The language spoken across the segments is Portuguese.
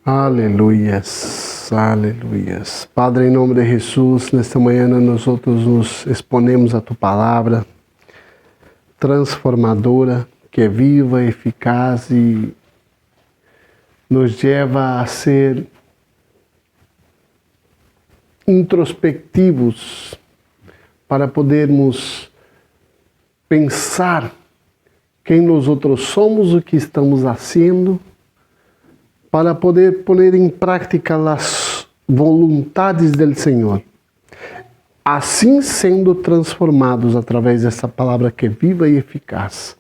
Aleluias, aleluias. Padre, em nome de Jesus, nesta manhã nós nos exponemos a Tu palavra transformadora, que é viva, eficaz e nos leva a ser introspectivos para podermos pensar quem nós outros somos, o que estamos fazendo, para poder pôr em prática as vontades do Senhor. Assim sendo transformados através dessa palavra que é viva e eficaz.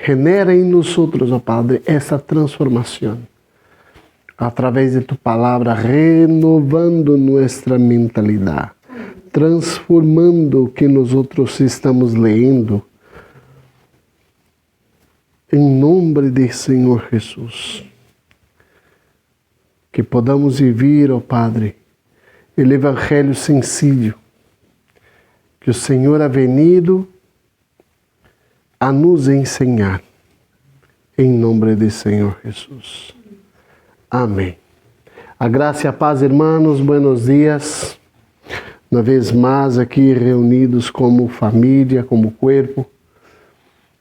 Genera em nós, ó Padre, essa transformação. Através de Tu palavra, renovando nossa mentalidade, transformando o que nós outros estamos lendo. Em nome de Senhor Jesus. Que podamos viver, ó Padre, o Evangelho sencillo, que o Senhor ha venido a nos ensinar, em nome de Senhor Jesus. Amém. A graça e a paz, irmãos, buenos dias. Uma vez mais aqui reunidos como família, como corpo.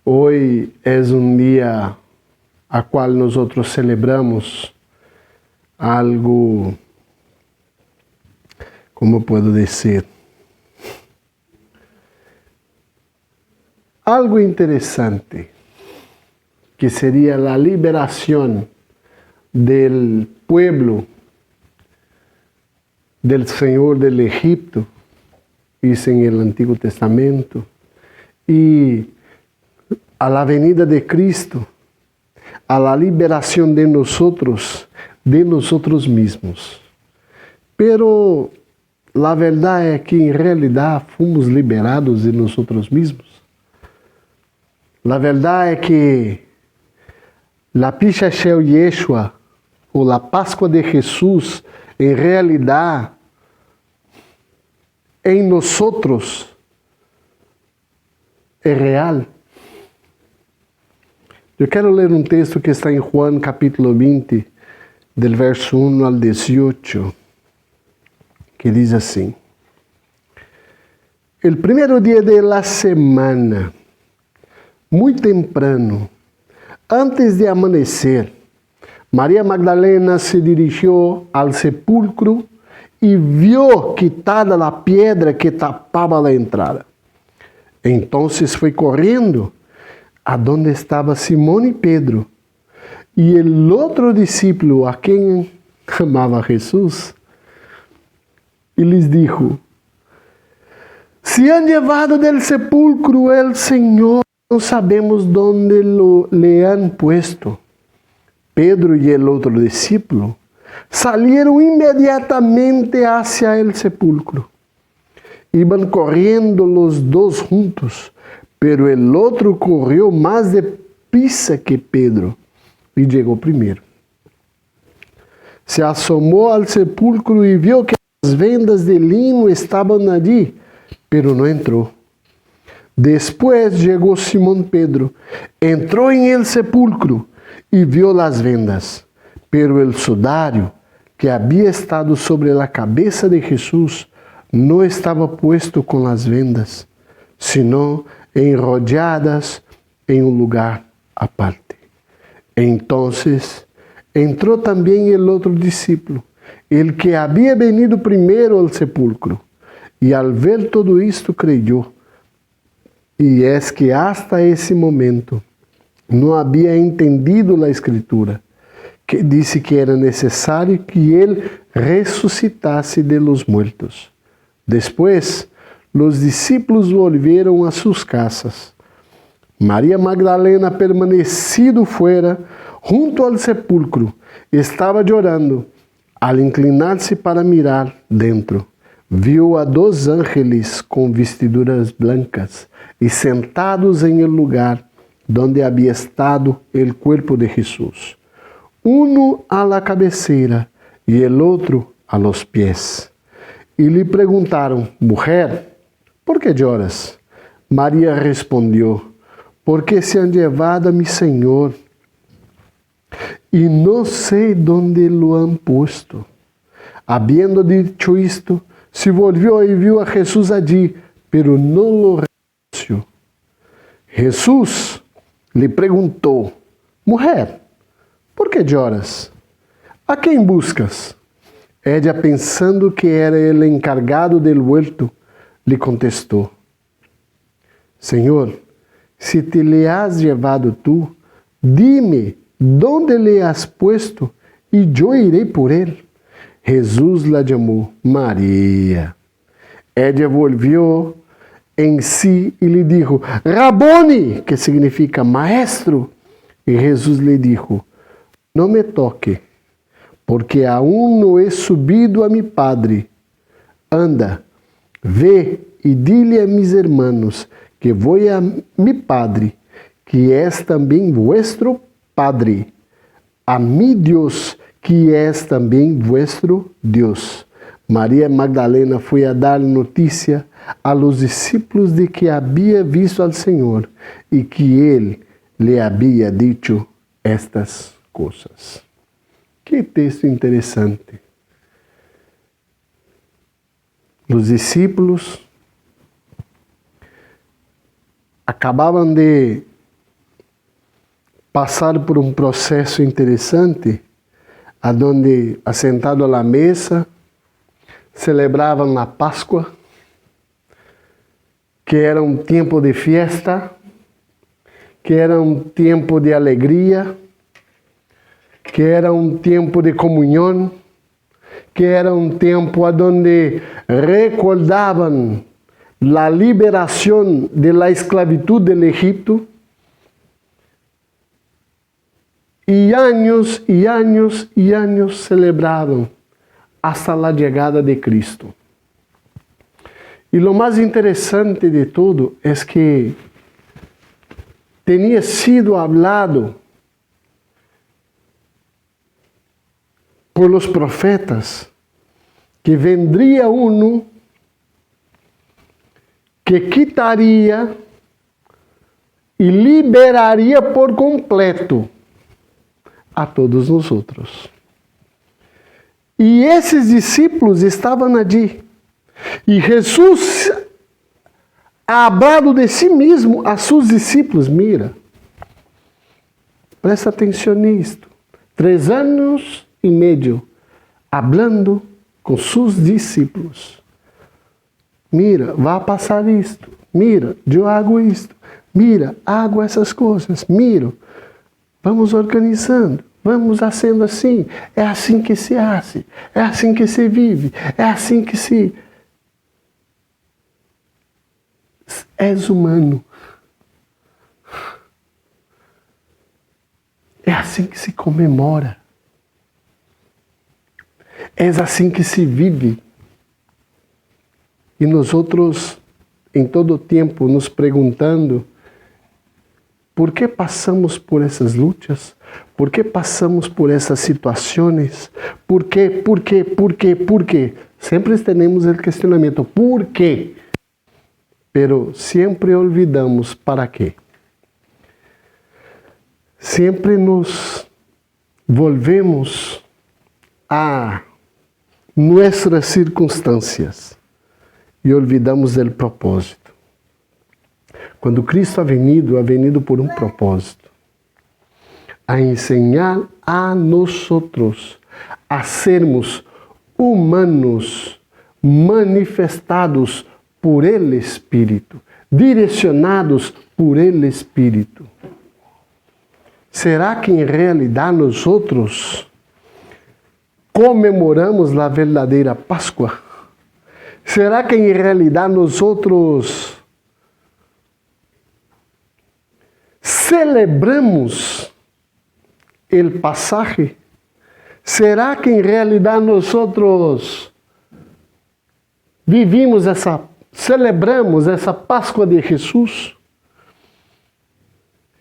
Hoje é dia a qual nós outros celebramos algo, como posso dizer, algo interessante, que seria a liberação do pueblo del Senhor del Egipto, isso em el Antigo Testamento, e a la venida de Cristo, a la liberação de nós mesmos. Pero a verdade é que, em realidade, fomos liberados de nós mesmos. A verdade é que a Pisha Shel Yeshua, ou a Páscoa de Jesus, em realidade, em nós é real. Eu quero ler um texto que está em Juan capítulo 20, del verso 1 al 18, que diz assim: El primeiro dia de la semana, muito temprano, antes de amanecer, Maria Magdalena se dirigiu ao sepulcro e viu quitada a pedra que tapava a entrada. Então foi correndo a donde estava Simão e Pedro e o outro discípulo a quem amava Jesus, e lhes dijo: Se han llevado del sepulcro el Senhor, não sabemos onde le han puesto. Pedro e o outro discípulo salieron imediatamente hacia el sepulcro. Iban corriendo los dos juntos, pero el otro corrió más deprisa que Pedro e chegou primeiro. Se asomou ao sepulcro e viu que as vendas de lino estavam ali, pero não entrou. Depois chegou Simão Pedro, entrou em el sepulcro e viu as vendas, pero el sudário que havia estado sobre a cabeça de Jesus não estava puesto com as vendas, sino enrolladas em um lugar aparte. Então entrou também o outro discípulo, el que havia venido primeiro ao sepulcro, e al ver todo isto creyó. E es que hasta esse momento não havia entendido a Escritura, que disse que era necessário que ele ressuscitasse de los muertos. Depois, os discípulos volveram a suas casas. Maria Magdalena, permanecido fuera, junto ao sepulcro, estava chorando. Al inclinar-se para mirar dentro, viu a dois ángeles com vestiduras blancas e sentados em el lugar donde havia estado el cuerpo de Jesus. Uno a la cabeceira e el outro a los pies. E lhe perguntaram: Mujer, ¿por que lloras? Maria respondeu: Porque se han llevado a mi Senhor y no sé dónde lo han puesto. Habiendo dicho esto, se volvió y vio a Jesús allí, pero no lo reconoció. Jesús le preguntó: mujer, ¿por qué lloras? ¿A quién buscas? Ella, pensando que era el encargado del huerto, le contestó: Señor, si te le has llevado tú, dime dónde le has puesto y yo iré por él. Jesús la llamó María. Ella volvió en sí y le dijo: Raboni, que significa maestro. Y Jesús le dijo: no me toque, porque aún no he subido a mi Padre. Anda, ve y dile a mis hermanos que voy a mi Padre, que es también vuestro Padre, a mi Dios, que es también vuestro Dios. María Magdalena fue a dar noticia a los discípulos de que había visto al Señor y que Él le había dicho estas cosas. Qué texto interesante. Los discípulos acababan de pasar por un proceso interesante, donde, assentado a la mesa, celebravam a Páscoa, que era um tempo de fiesta, que era um tempo de alegria, que era um tempo de comunhão, que era um tempo onde recordavam a liberação da esclavitud do Egito. E anos e anos e anos celebravam hasta a chegada de Cristo. E o mais interessante de tudo é que tinha sido hablado por los profetas que vendria uno que quitaria e liberaria por completo a todos nós outros. E esses discípulos estavam ali. E Jesus ha hablado de si mesmo a seus discípulos. Mira, presta atenção nisto. 3 anos e meio hablando com seus discípulos. Mira, vai passar isto. Mira, eu hago isto. Mira, hago essas coisas. Mira, vamos organizando. Vamos fazendo assim. É assim que se hace. É assim que se vive. É assim que se... És humano. É assim que se comemora. É assim que se vive. E nós outros, em todo tempo, nos perguntando: por que passamos por essas lutas? Por que passamos por essas situações? Por quê? Por quê? Por quê? Por quê? Sempre temos o questionamento: por quê? Pero sempre olvidamos para quê. Sempre nos volvemos a nossas circunstâncias e olvidamos do propósito. Quando Cristo ha venido por um propósito, a ensinar a nós a sermos humanos manifestados por el Espírito, direcionados por el Espírito. Será que em realidade nós outros comemoramos a verdadeira Páscoa? Será que em realidade nós outros celebramos o pasaje? Será que em realidade nós outros celebramos essa Páscoa de Jesus,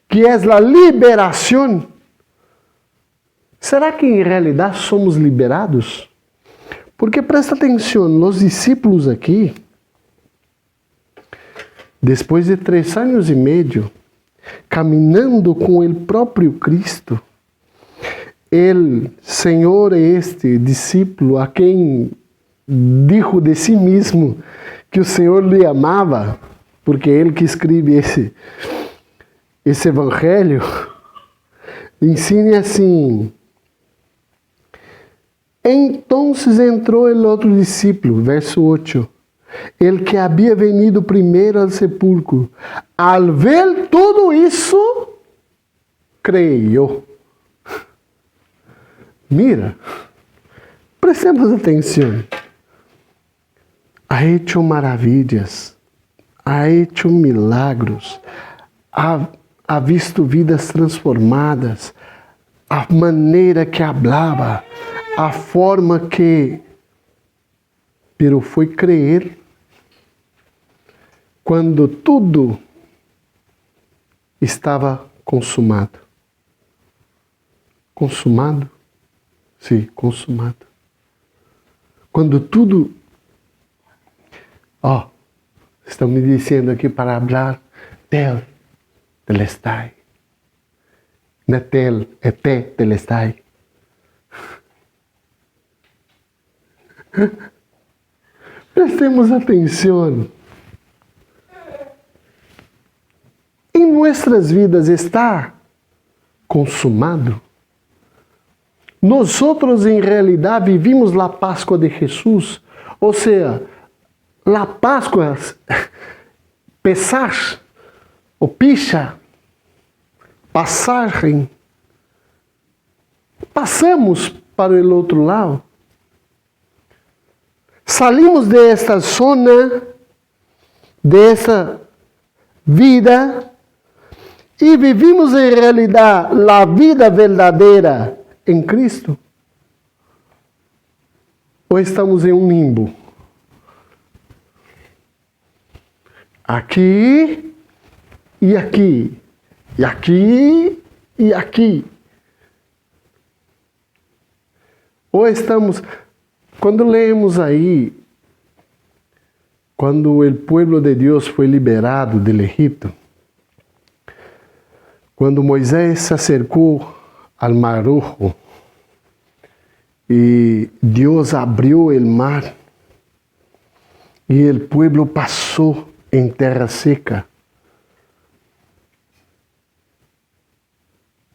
que é a liberação? Será que em realidade somos liberados? Porque presta atenção, os discípulos aqui, depois de 3 anos e meio, caminhando com o próprio Cristo, el Senhor é este discípulo a quem dijo de si mesmo que o Senhor lhe amava, porque ele que escreve esse evangelho, ensina assim: entonces entrou el outro discípulo, verso 8, el que havia venido primeiro al sepulcro, al ver tudo isso, creyó. Mira, prestemos atenção. Ha hecho maravilhas, ha hecho milagros, ha visto vidas transformadas, a maneira que falava, a forma que... Pero foi crer quando tudo estava consumado. Consumado? Sim, consumado. Quando tudo... estão me dizendo aqui para falar telestai. Não é tel, é telestai. Prestemos atenção. Em nossas vidas está consumado? Nós em realidade vivimos a Páscoa de Jesus, ou seja, a Páscoa, Pesach, o Pisha, passagem. Passamos para o outro lado. Salimos desta zona, dessa vida, e vivimos em realidade a vida verdadeira em Cristo? Ou estamos em um limbo? Aqui e aqui, e aqui e aqui. Ou estamos, quando lemos aí, quando o povo de Deus foi liberado do Egito, quando Moisés se acercou al Mar Rojo e Deus abriu o mar e o povo passou em terra seca.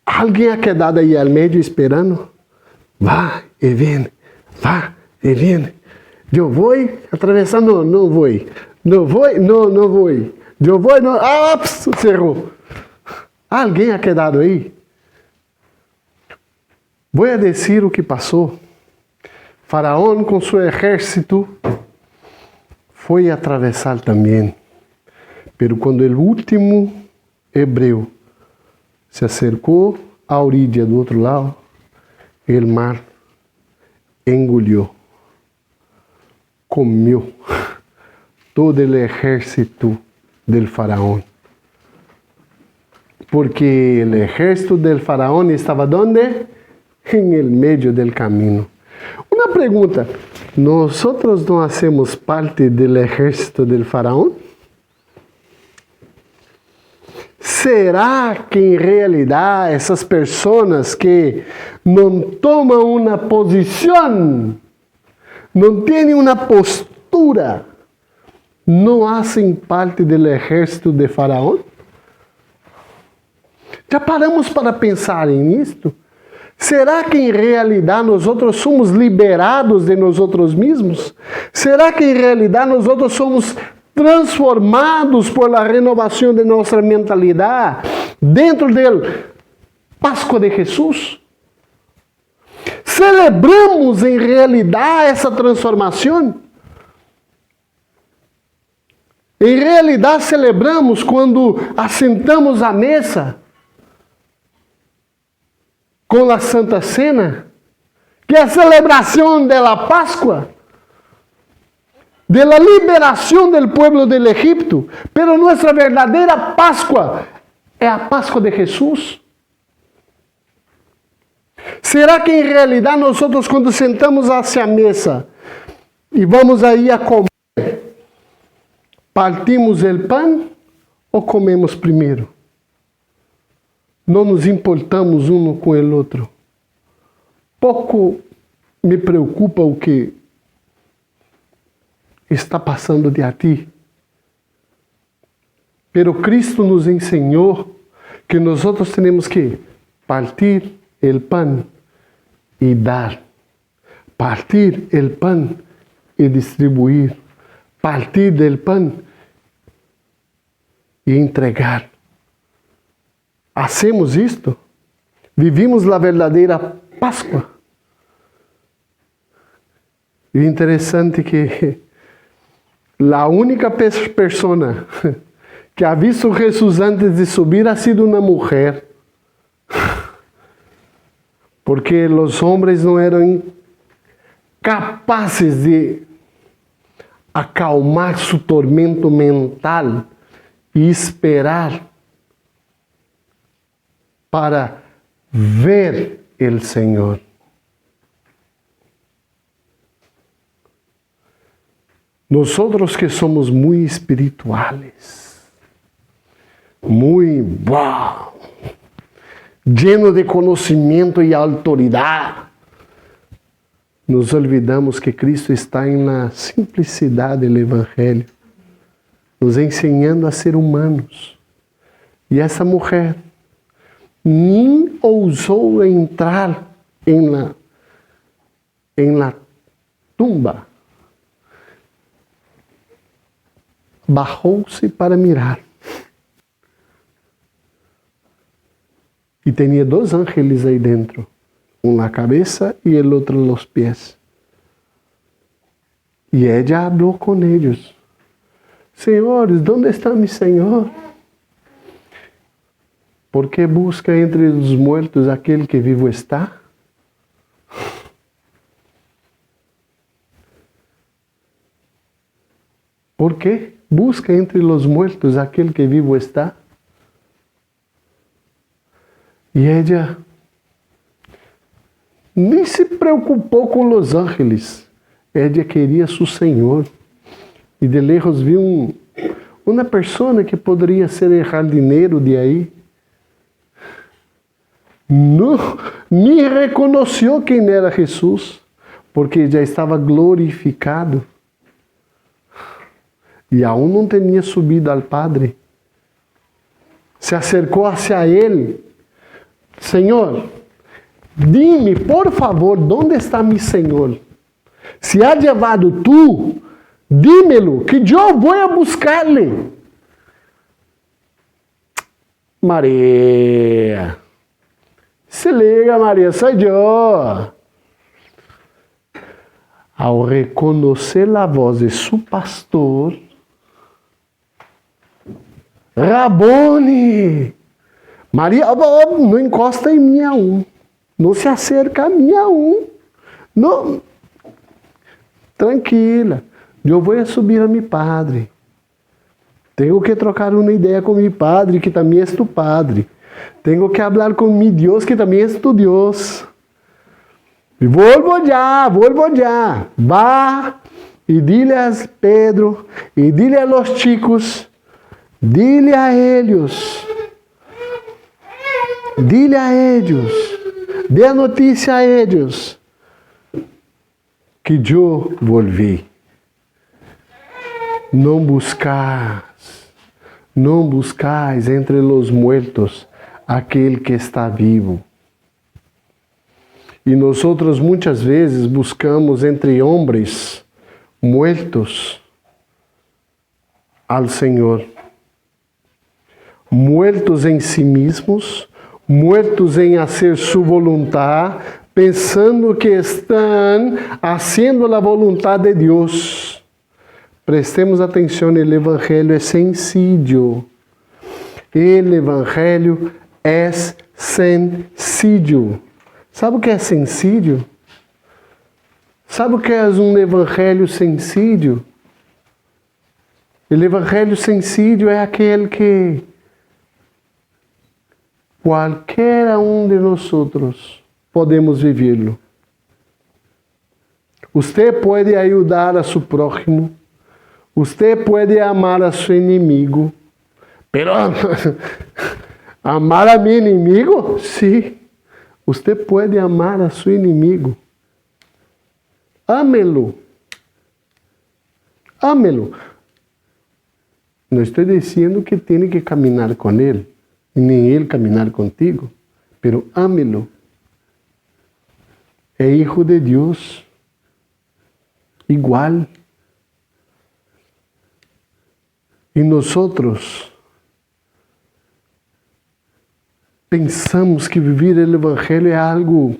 Alguém ha quedado aí ao meio esperando? Vá e vem, vá e vem. Eu vou atravessar, não vou. Não vou, não vou. Eu vou, não. Cerrou. Alguém ha quedado aí? Vou a dizer o que passou. Faraó com seu exército foi atravessar também. Pero quando o último hebreu se acercou à orilla do outro lado, o mar engoliu, comeu todo o exército del faraó. Porque o exército del faraó estava onde? Em el meio del caminho. Uma pergunta: nós não hacemos parte do exército del faraó? Será que em realidade essas pessoas que não tomam uma posição, não têm uma postura, não fazem parte do exército de Faraó? Já paramos para pensar nisto? Será que em realidade nós somos liberados de nós mesmos? Será que em realidade nós somos transformados por la renovação de nossa mentalidade dentro do Páscoa de Jesus? Celebramos em realidade essa transformação? Em realidade celebramos quando assentamos à mesa com a Santa Cena, que é a celebração da Páscoa, de la liberação do povo do Egito, pero nossa verdadeira Páscoa é a Páscoa de Jesus? Será que em realidade nós quando sentamos hacia a mesa e vamos aí a comer, partimos o pão ou comemos primeiro? Não nos importamos um com o outro. pouco me preocupa o que está passando de a ti. Pero Cristo nos ensinou que nós temos que partir o pão e dar. Partir o pão e distribuir. Partir del pão e entregar. Hacemos isto? Vivimos a verdadeira Páscoa. E interessante que a única pessoa que ha visto Jesus antes de subir ha sido uma mulher. Porque os homens não eram capazes de acalmar seu tormento mental e esperar para ver o Senhor. Nós que somos muito espirituales, muito llenos de conhecimento e autoridade, nos olvidamos que Cristo está na simplicidade do Evangelho, nos ensinando a ser humanos. E essa mulher nem ousou entrar em la tumba. Bajou-se para mirar. E tinha 2 ángeles aí dentro. Um na cabeça e o outro nos pés. E ela falou com eles. Senhores, onde está meu Senhor? ¿Por que busca entre os mortos aquele que vivo está? ¿Por que busca entre os mortos aquele que vivo está? E ela nem se preocupou com os ángeles. Ela queria seu Senhor. E de lejos viu uma pessoa que poderia ser o jardineiro de aí. Não, nem reconheceu quem era Jesus, porque já estava glorificado. E aún não tinha subido ao Padre. Se acercou hacia ele. Senhor, dime, por favor, onde está meu Senhor? Se ha levado tu, dímelo, que eu vou a buscar-lhe. Maria, se liga, Maria, sou eu. Ao reconhecer a voz de seu pastor, Rabone, Maria, não encosta em mim aún, não se acerca a mim aún, não, tranquila, eu vou subir a meu padre, tenho que trocar uma ideia com meu padre, que também é tu padre, tenho que falar com meu Deus, que também é tu Deus, e volvo já, vá, e dile a Pedro, e dile a los chicos, dile a eles, dê a notícia a eles, que eu volvi. Não buscais entre os mortos aquele que está vivo. E nós muitas vezes buscamos entre homens mortos ao Senhor. Muertos em si mesmos, muertos em fazer sua vontade, pensando que estão fazendo a vontade de Deus. Prestemos atenção, o Evangelho é sencillo. O Evangelho é sencillo. Sabe o que é sencillo? Sabe o que é um Evangelho sencillo? O Evangelho sencillo é aquele que qualquer um de nós podemos vivê-lo. Você pode ajudar a seu próximo. Você pode amar a seu inimigo. Pero amar a meu inimigo? Sim. Você pode amar a seu inimigo. Ámelo. Ámelo. Não estou dizendo que tem que caminhar com ele, nem ele caminhar contigo, pero ámelo. É hijo de Deus. Igual. E nós pensamos que viver o Evangelho é algo.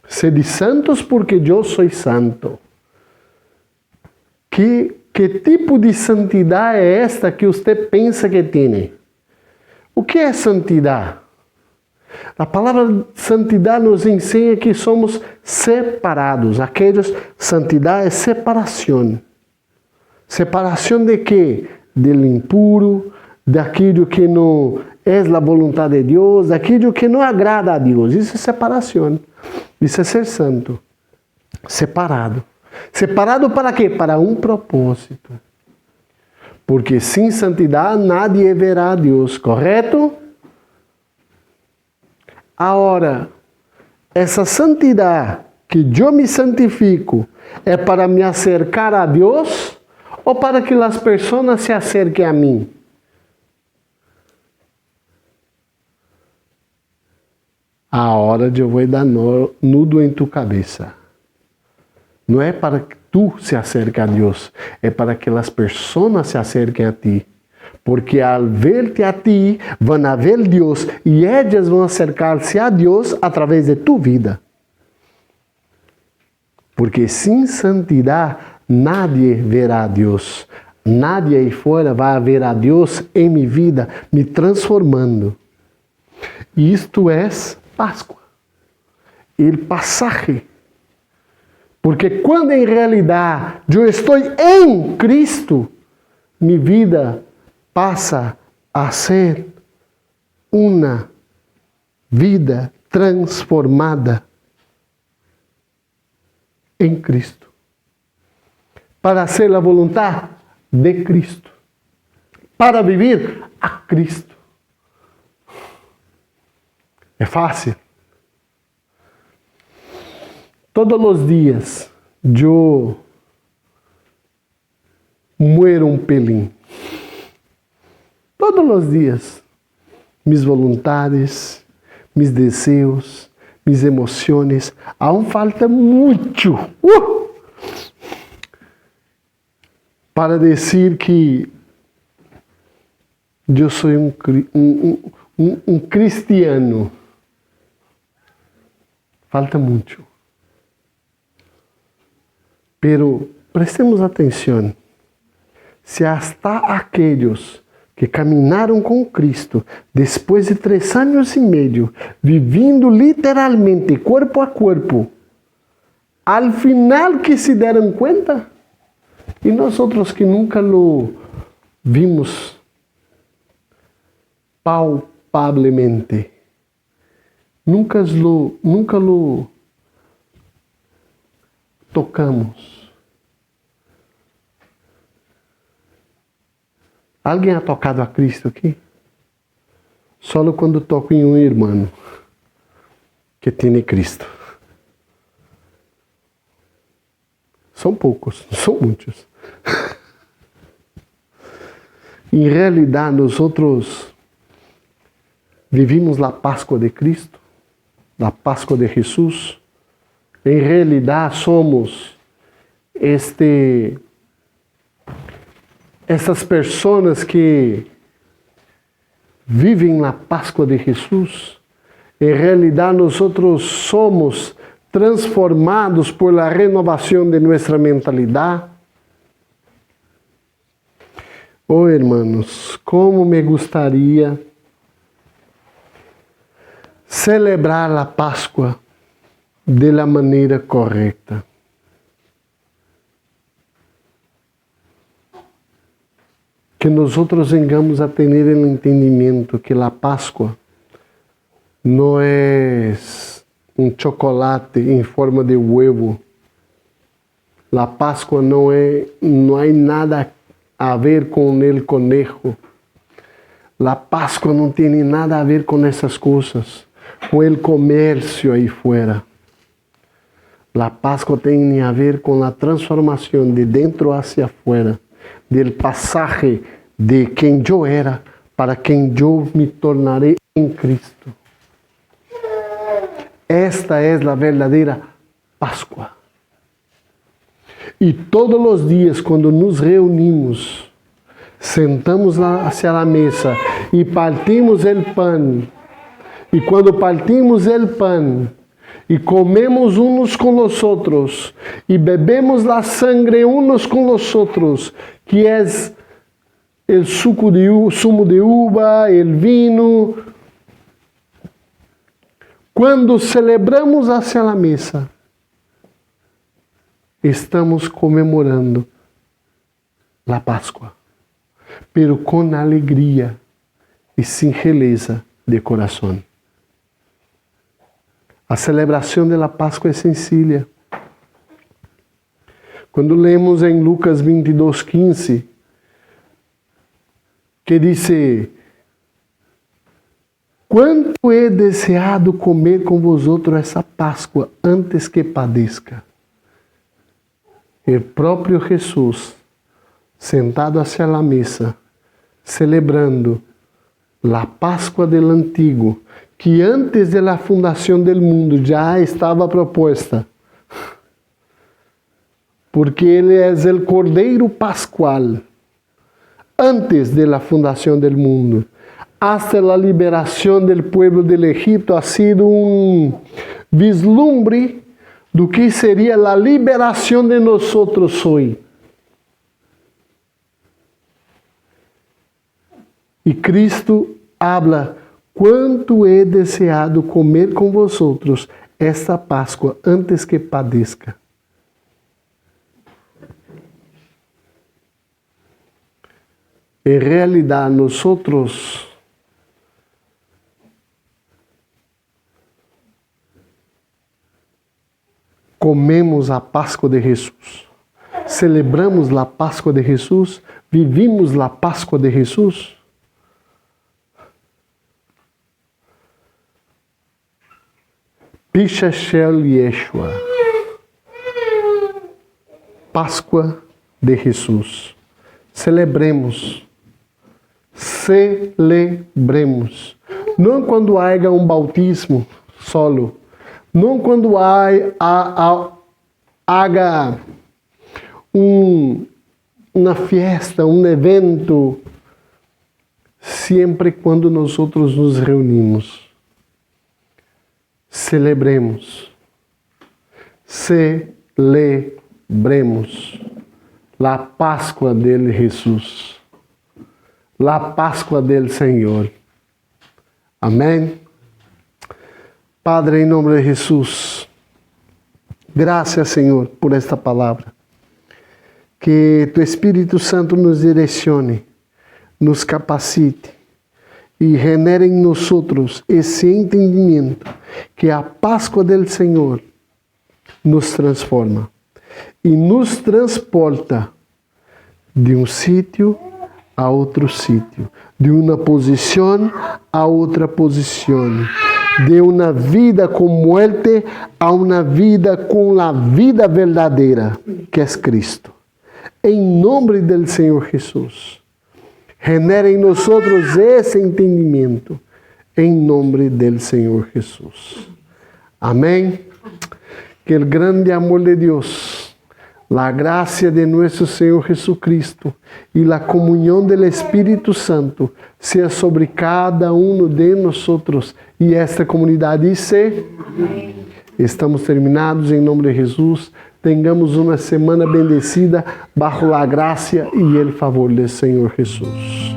Sede santos porque eu sou santo. Que tipo de santidade é esta que você pensa que tem? O que é santidade? A palavra santidade nos ensina que somos separados. Santidade é separação. Separação de quê? Do impuro, daquilo que não é a vontade de Deus, daquilo que não agrada a Deus. Isso é separação. Isso é ser santo. Separado. Separado para quê? Para um propósito. Porque sem santidade nadie verá a Deus, correto? Agora, essa santidade que eu me santifico é para me acercar a Deus ou para que as pessoas se acerquem a mim? Agora eu vou dar nudo em tu cabeça. Não é para que tu se acerques a Deus, é para que as pessoas se acerquem a ti. Porque ao ver-te a ti, vão a ver Deus e elas vão acercar-se a Deus através de tu vida. Porque sem santidade, nadie verá a Deus. Nadie aí fora vai ver a Deus em minha vida, me transformando. E isto é Páscoa. O passagem. Porque quando em realidade eu estou em Cristo, minha vida passa a ser uma vida transformada em Cristo. Para ser a vontade de Cristo. Para viver a Cristo. É fácil? Todos os dias eu muero um pelinho. Todos os dias. Mis vontades, mis desejos, mis emoções. Aún falta muito para dizer que eu sou um cristiano. Falta muito. Pero prestemos atenção. Se hasta aqueles que caminharam com Cristo depois de 3 anos e meio, vivendo literalmente corpo a corpo, al final que se deram conta, e nós outros que nunca lo vimos palpablemente, nunca lo tocamos. Alguém ha tocado a Cristo aqui? Só quando toco em um irmão que tem Cristo. São poucos, não são muitos. Em realidade, nós outros vivimos a Páscoa de Cristo, a Páscoa de Jesus. Em realidade, somos essas pessoas que vivem na Páscoa de Jesus. Em realidade, nós outros somos transformados por la renovação de nossa mentalidade. Oh, hermanos, como me gustaría celebrar a Páscoa de la maneira correta. Que nós outros venhamos a ter o entendimento que a Páscoa não é um chocolate em forma de huevo. A Páscoa não há nada a ver com o conejo. La Páscoa não tem nada a ver com essas coisas, com o comércio aí fora. La Páscoa tem a ver com a transformação de dentro hacia fora, del pasaje de quem eu era para quem eu me tornarei em Cristo. Esta é a verdadeira Páscoa. E todos os dias, quando nos reunimos, sentamos hacia a mesa e partimos o pão. E quando partimos o pão e comemos uns com os outros e bebemos a sangre uns com os outros, que é o sumo de uva, o vinho. Quando celebramos hacia a mesa, estamos comemorando a Páscoa, pero com alegria e singeleza de coração. A celebração da Páscoa é sencilla. Quando lemos em Lucas 22:15, que diz: quanto he deseado comer com vosotros essa Páscoa antes que padeça. O próprio Jesus, sentado hacia a mesa, celebrando a Páscoa do Antigo, que antes da fundação do mundo já estava proposta, porque Ele é o Cordeiro Pascual, antes da fundação do mundo, hasta a liberação do povo do Egito, ha sido vislumbre do que seria a liberação de nós hoje. E Cristo habla: quanto he deseado comer com vosotros esta Páscoa antes que padeça. Em realidade, nós comemos a Páscoa de Jesus, celebramos a Páscoa de Jesus, vivimos a Páscoa de Jesus. Pisha Shel Yeshua, Páscoa de Jesus. Celebremos. Não quando haja bautismo solo, não quando haja uma festa, evento, sempre quando nós nos reunimos. Celebremos a Páscoa de Jesus, a Páscoa do Senhor. Amém? Padre, em nome de Jesus, graças, Senhor, por esta palavra. Que tu Espírito Santo nos direcione, nos capacite e genere em nós esse entendimento que a Páscoa do Senhor nos transforma e nos transporta de um sítio a outro sítio, de uma posição a outra posição, de uma vida com muerte a uma vida com a vida verdadeira, que é Cristo. Em nome do Senhor Jesus, genere em nós esse entendimento, em nome do Senhor Jesus. Amém? Que o grande amor de Deus, a graça de nosso Senhor Jesucristo e a comunhão do Espírito Santo seja sobre cada de nós e esta comunidade. Estamos terminados em nome de Jesus. Tengamos uma semana bendecida bajo a graça e o favor do Senhor Jesus.